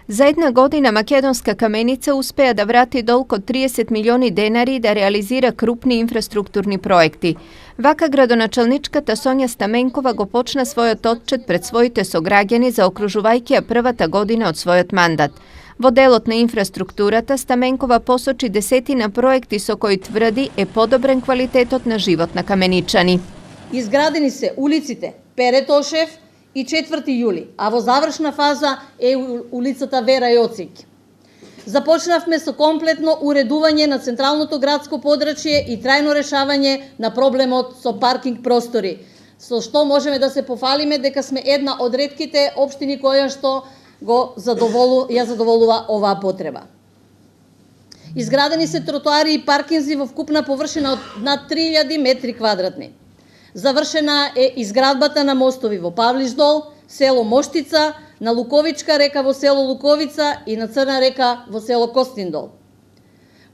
Za jedna godina Makedonska kamenica uspeja da vrati dolg od 30 milioni denari da realizira krupni infrastrukturni projekti. Vaka gradoначалничката Сонја Стаменкова го почна својот отчет пред своите сограѓани за окружувајќи ја првата година од својот мандат. Во делот на инфраструктурата, Стаменкова посочи десетина проекти со кои тврди е подобрен квалитетот на живот на каменичани. Изградени се улиците Перетошев и 4 јули, а во завршна фаза е улицата Вера Јоцик. Започнавме со комплетно уредување на централното градско подрачје и трајно решавање на проблемот со паркинг простори, со што можеме да се пофалиме дека сме една од ретките општини која што ја задоволува оваа потреба. Изградени се тротоари и паркинзи во вкупна површина од над 3000 метри квадратни. Завршена е изградбата на мостови во Павлиш-дол, село Моштица, на Луковичка река во село Луковица и на Црна река во село Костиндол.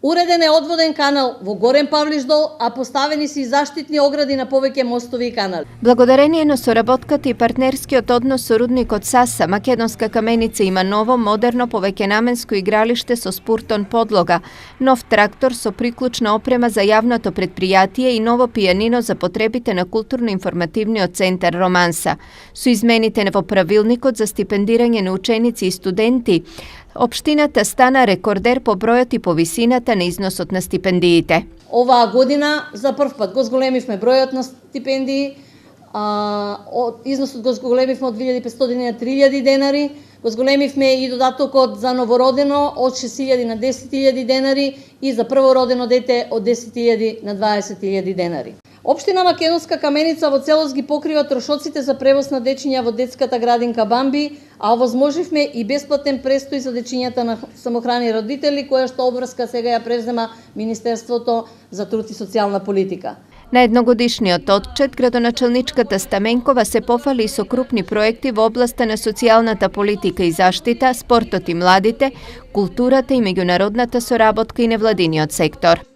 Уреден е одводен канал во Горен Павлиш-дол, а поставени се и заштитни огради на повеќе мостови и канали. Благодарение на соработката и партнерскиот однос со рудникот Саса, Македонска каменица има ново, модерно, повеќенаменско игралиште со спуртон подлога, нов трактор со приклучна опрема за јавното предпријатие и ново пијанино за потребите на културно-информативниот центар Романса. Со измените во правилникот за стипендирање на ученици и студенти, општината стана рекордер по бројот и по висината на износот на стипендиите. Оваа година за прв пат го зголемивме бројот на стипендии, износот го зголемивме од 2500 на 3000 денари, го зголемивме и додатокот за новородено од 6000 на 10000 денари и за првородено дете од 10000 на 20000 денари. Општина Македонска каменица во целост ги покрива трошоците за превоз на дечиња во детската градинка Бамби, а овозможивме и бесплатен престој за дечињата на самохрани родители, која што обврска сега ја презема Министерството за труд и социјална политика. На едногодишниот отчет, градоначалничката Стаменкова се пофали со крупни проекти во областа на социјалната политика и заштита, спортот и младите, културата и меѓународната соработка и невладиниот сектор.